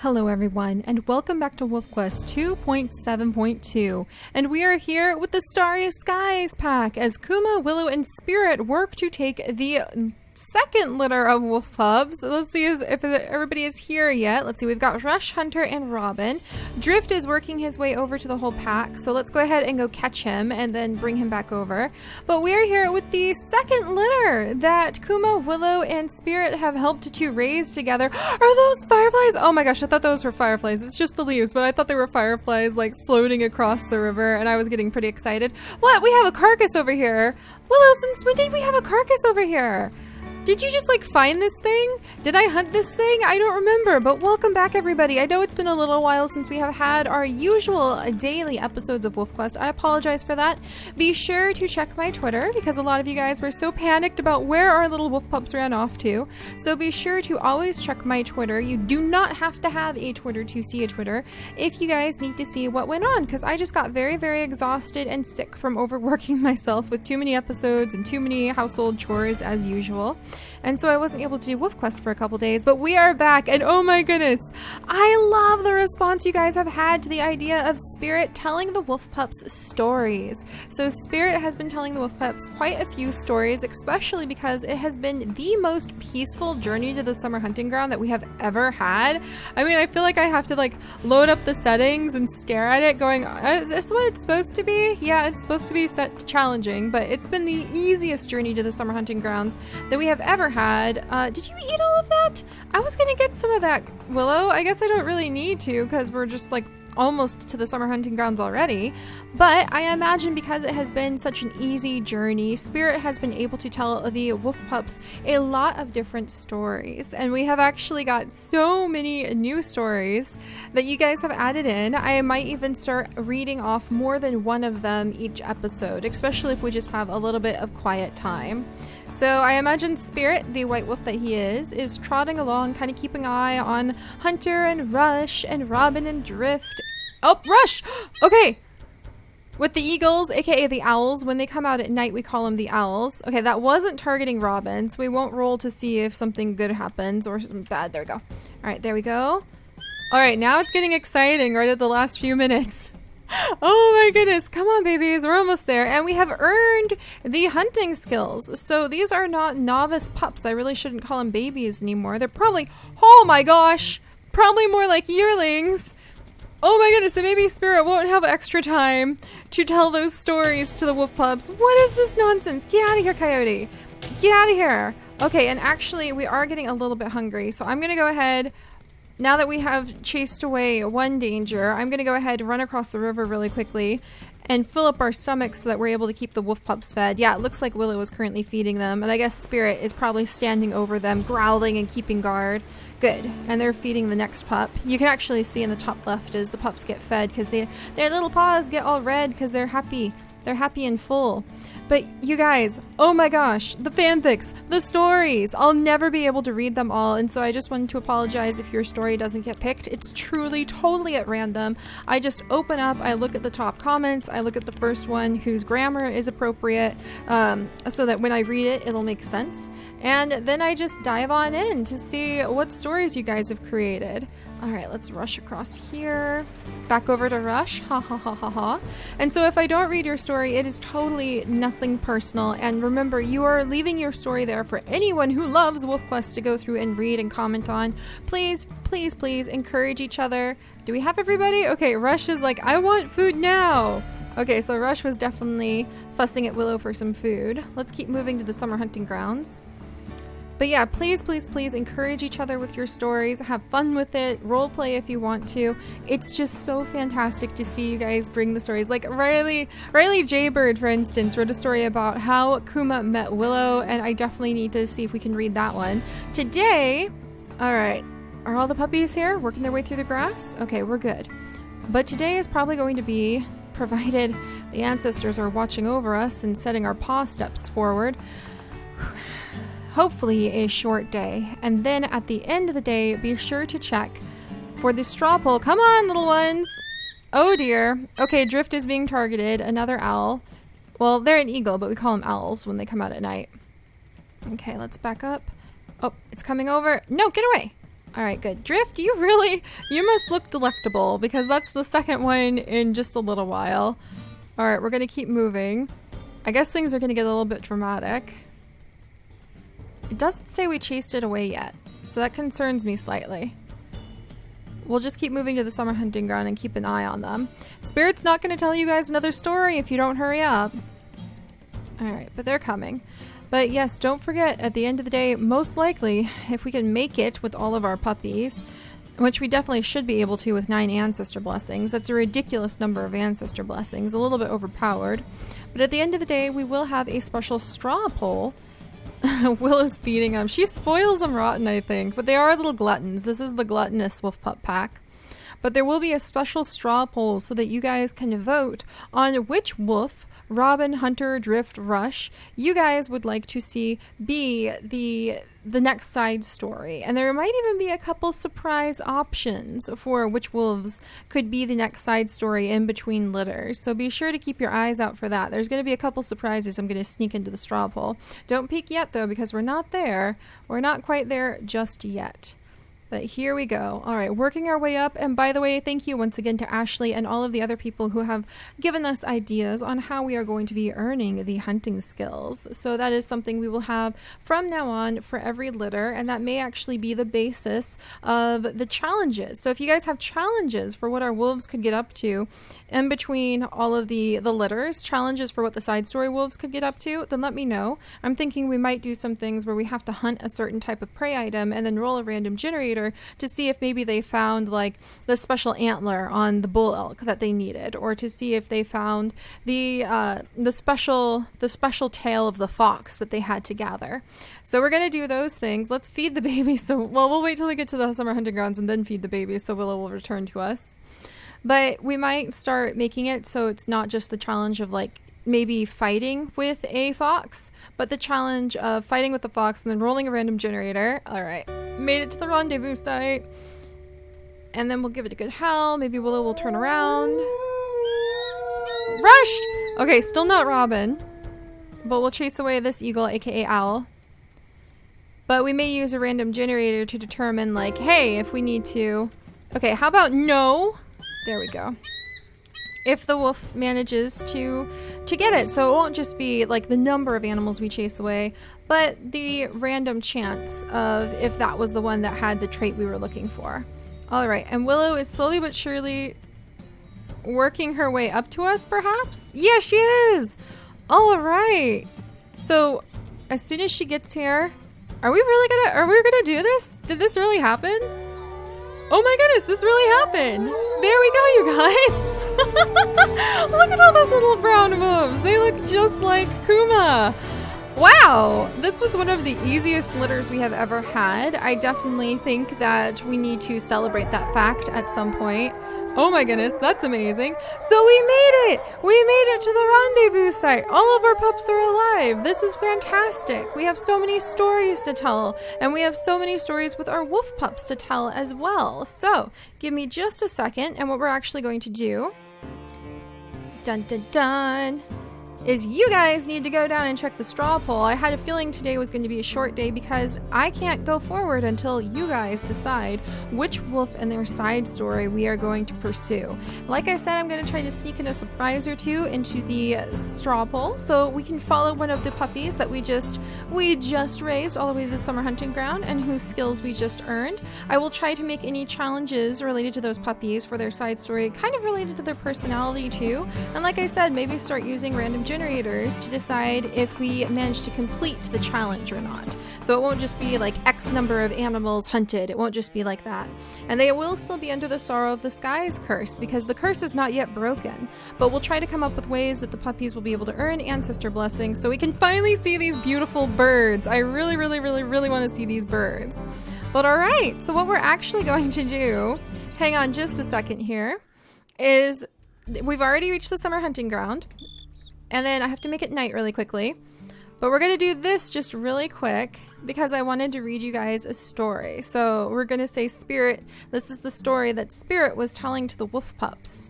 Hello everyone, and welcome back to WolfQuest 2.7.2, and we are here with the Starry Skies pack as Kuma, Willow, and Spirit work to take the second litter of wolf pups. Let's see if everybody is here yet. Let's see, we've got Rush, Hunter, and Robin. Drift is working his way over to the whole pack, so let's go ahead and go catch him and then bring him back over. But we are here with the second litter that Kuma, Willow, and Spirit have helped to raise together. Are those fireflies? Oh my gosh, I thought those were fireflies. It's just the leaves, but I thought they were fireflies like floating across the river, and I was getting pretty excited. What? We have a carcass over here. Willow, since when did we have a carcass over here? Did you just like find this thing? Did I hunt this thing? I don't remember, but welcome back everybody. I know it's been a little while since we have had our usual daily episodes of WolfQuest. I apologize for that. Be sure to check my Twitter because a lot of you guys were so panicked about where our little wolf pups ran off to. So be sure to always check my Twitter. You do not have to have a Twitter to see a Twitter if you guys need to see what went on, because I just got very, very exhausted and sick from overworking myself with too many episodes and too many household chores as usual. And so I wasn't able to do WolfQuest for a couple days, but we are back, and oh my goodness, I love the response you guys have had to the idea of Spirit telling the wolf pups stories. So Spirit has been telling the wolf pups quite a few stories, especially because it has been the most peaceful journey to the summer hunting ground that we have ever had. I mean, I feel like I have to like load up the settings and stare at it going, is this what it's supposed to be? Yeah, it's supposed to be set to challenging, but it's been the easiest journey to the summer hunting grounds that we have ever had. Did you eat all of that? I was gonna get some of that, Willow. I guess I don't really need to because we're just like almost to the summer hunting grounds already, but I imagine because it has been such an easy journey, Spirit has been able to tell the wolf pups a lot of different stories, and we have actually got so many new stories that you guys have added in. I might even start reading off more than one of them each episode, especially if we just have a little bit of quiet time. So I imagine Spirit, the white wolf that he is trotting along, kind of keeping an eye on Hunter and Rush and Robin and Drift. Oh, Rush! Okay. With the eagles, aka the owls, when they come out at night, we call them the owls. Okay, that wasn't targeting Robin, so we won't roll to see if something good happens or something bad. There we go. All right, there we go. All right, now it's getting exciting right at the last few minutes. Oh my goodness, come on babies, we're almost there, and we have earned the hunting skills. So these are not novice pups. I really shouldn't call them babies anymore. They're probably, oh my gosh, probably more like yearlings. Oh my goodness, so maybe Spirit won't have extra time to tell those stories to the wolf pups. What is this nonsense? Get out of here, Coyote. Get out of here. Okay, and actually we are getting a little bit hungry, so I'm gonna go ahead. Now that we have chased away one danger, I'm going to go ahead and run across the river really quickly and fill up our stomachs so that we're able to keep the wolf pups fed. Yeah, it looks like Willow is currently feeding them, and I guess Spirit is probably standing over them, growling and keeping guard. Good. And they're feeding the next pup. You can actually see in the top left as the pups get fed because their little paws get all red because they're happy. They're happy and full. But you guys, oh my gosh, the fanfics, the stories, I'll never be able to read them all, and so I just wanted to apologize if your story doesn't get picked. It's truly, totally at random. I just open up, I look at the top comments, I look at the first one whose grammar is appropriate, so that when I read it, it'll make sense. And then I just dive on in to see what stories you guys have created. All right, let's rush across here. Back over to Rush. Ha ha ha ha ha. And so if I don't read your story, it is totally nothing personal. And remember, you are leaving your story there for anyone who loves WolfQuest to go through and read and comment on. Please, please, please encourage each other. Do we have everybody? Okay, Rush is like, I want food now. Okay, so Rush was definitely fussing at Willow for some food. Let's keep moving to the summer hunting grounds. But yeah, please, please, please encourage each other with your stories. Have fun with it. Role play if you want to. It's just so fantastic to see you guys bring the stories. Like Riley Jaybird, for instance, wrote a story about how Kuma met Willow, and I definitely need to see if we can read that one. Today, all right, are all the puppies here working their way through the grass? Okay, we're good. But today is probably going to be, provided the ancestors are watching over us and setting our paw steps forward, hopefully a short day. And then at the end of the day, be sure to check for the straw poll. Come on, little ones. Oh dear. Okay, Drift is being targeted. Another owl. Well, they're an eagle, but we call them owls when they come out at night. Okay, let's back up. Oh, it's coming over. No, get away. All right, good. Drift, you must look delectable because that's the second one in just a little while. All right, we're going to keep moving. I guess things are going to get a little bit dramatic. It doesn't say we chased it away yet, so that concerns me slightly. We'll just keep moving to the summer hunting ground and keep an eye on them. Spirit's not going to tell you guys another story if you don't hurry up. All right, but they're coming. But yes, don't forget, at the end of the day, most likely, if we can make it with all of our puppies, which we definitely should be able to with 9 ancestor blessings. That's a ridiculous number of ancestor blessings, a little bit overpowered. But at the end of the day, we will have a special straw poll. Willow's feeding them. She spoils them rotten, I think. But they are little gluttons. This is the gluttonous wolf pup pack. But there will be a special straw poll so that you guys can vote on which wolf, Robin, Hunter, Drift, Rush, you guys would like to see be the next side story. And there might even be a couple surprise options for which wolves could be the next side story in between litters. So be sure to keep your eyes out for that. There's going to be a couple surprises I'm going to sneak into the straw poll. Don't peek yet though, because we're not there. We're not quite there just yet. But here we go. All right, working our way up. And by the way, thank you once again to Ashley and all of the other people who have given us ideas on how we are going to be earning the hunting skills. So that is something we will have from now on for every litter, and that may actually be the basis of the challenges. So if you guys have challenges for what our wolves could get up to in between all of the litters, challenges for what the side story wolves could get up to, then let me know. I'm thinking we might do some things where we have to hunt a certain type of prey item and then roll a random generator to see if maybe they found like the special antler on the bull elk that they needed, or to see if they found the special tail of the fox that they had to gather. So we're gonna do those things. Let's feed the baby. So we'll wait till we get to the summer hunting grounds and then feed the baby so Willow will return to us. But we might start making it so it's not just the challenge of like maybe fighting with a fox, but the challenge of fighting with the fox and then rolling a random generator. All right, made it to the rendezvous site. And then we'll give it a good howl. Maybe Willow will turn around. Rushed! Okay, still not Robin, but we'll chase away this eagle, aka owl. But we may use a random generator to determine like, hey, if we need to. Okay, how about no? There we go. If the wolf manages to get it. So it won't just be like the number of animals we chase away, but the random chance of if that was the one that had the trait we were looking for. All right, and Willow is slowly but surely working her way up to us, perhaps? Yeah, she is! All right. So as soon as she gets here, are we gonna do this? Did this really happen? Oh my goodness, this really happened. There we go, you guys. Look at all those little brown moves. They look just like Kuma. Wow, this was one of the easiest litters we have ever had. I definitely think that we need to celebrate that fact at some point. Oh my goodness, that's amazing. So we made it! We made it to the rendezvous site. All of our pups are alive. This is fantastic. We have so many stories to tell, and we have so many stories with our wolf pups to tell as well. So give me just a second, and what we're actually going to do, dun dun dun, is you guys need to go down and check the straw poll. I had a feeling today was going to be a short day because I can't go forward until you guys decide which wolf and their side story we are going to pursue. Like I said, I'm going to try to sneak in a surprise or two into the straw poll so we can follow one of the puppies that we just raised all the way to the summer hunting ground and whose skills we just earned. I will try to make any challenges related to those puppies for their side story, kind of related to their personality too. And like I said, maybe start using random generators to decide if we manage to complete the challenge or not. So it won't just be like X number of animals hunted. It won't just be like that. And they will still be under the Sorrow of the Skies curse because the curse is not yet broken. But we'll try to come up with ways that the puppies will be able to earn ancestor blessings so we can finally see these beautiful birds. I really want to see these birds. But all right, so what we're actually going to do, hang on just a second here, is we've already reached the summer hunting ground. And then I have to make it night really quickly. But we're going to do this just really quick because I wanted to read you guys a story. So we're going to say Spirit. This is the story that Spirit was telling to the wolf pups.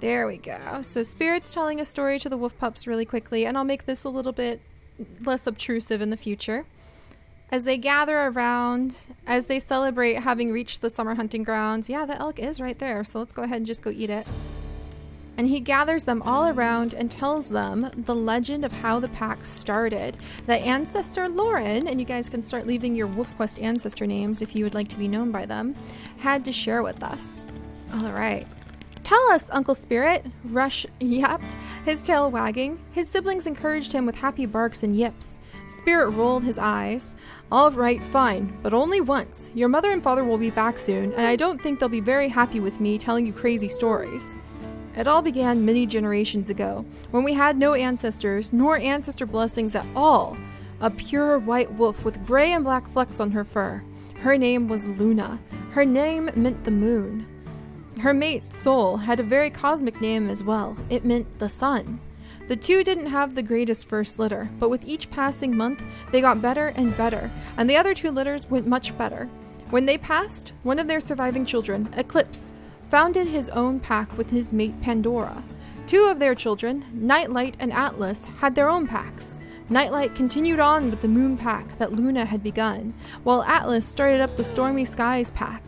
There we go. So Spirit's telling a story to the wolf pups really quickly. And I'll make this a little bit less obtrusive in the future. as they gather around, as they celebrate having reached the summer hunting grounds. Yeah, the elk is right there, so let's go ahead and just go eat it. And he gathers them all around and tells them the legend of how the pack started. That ancestor Lauren, and you guys can start leaving your WolfQuest ancestor names if you would like to be known by them, had to share with us. All right. Tell us, Uncle Spirit, Rush yapped, his tail wagging. His siblings encouraged him with happy barks and yips. Spirit rolled his eyes. All right, fine, but only once. Your mother and father will be back soon, and I don't think they'll be very happy with me telling you crazy stories. It all began many generations ago, when we had no ancestors, nor ancestor blessings at all. A pure white wolf with gray and black flecks on her fur. Her name was Luna. Her name meant the moon. Her mate, Sol, had a very cosmic name as well. It meant the sun. The two didn't have the greatest first litter, but with each passing month, they got better and better, and the other two litters went much better. When they passed, one of their surviving children, Eclipse, founded his own pack with his mate Pandora. Two of their children, Nightlight and Atlas, had their own packs. Nightlight continued on with the moon pack that Luna had begun, while Atlas started up the Stormy Skies pack.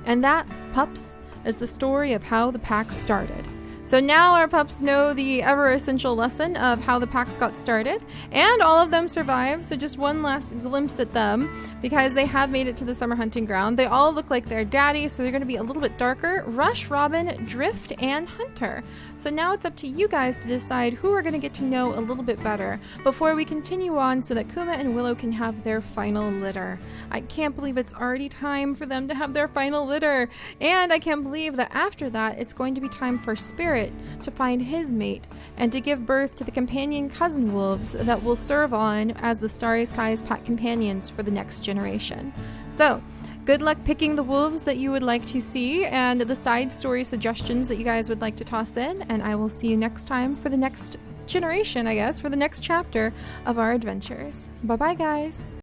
And that, pups, is the story of how the pack started. So now our pups know the ever-essential lesson of how the packs got started, and all of them survived, so just one last glimpse at them, because they have made it to the summer hunting ground. They all look like their daddy, so they're going to be a little bit darker. Rush, Robin, Drift, and Hunter. So now it's up to you guys to decide who we're going to get to know a little bit better before we continue on so that Kuma and Willow can have their final litter. I can't believe it's already time for them to have their final litter, and I can't believe that after that it's going to be time for Spirit to find his mate and to give birth to the companion cousin wolves that will serve on as the Starry Skies pack companions for the next generation. So, good luck picking the wolves that you would like to see and the side story suggestions that you guys would like to toss in, and I will see you next time for the next generation, I guess, for the next chapter of our adventures. Bye-bye, guys!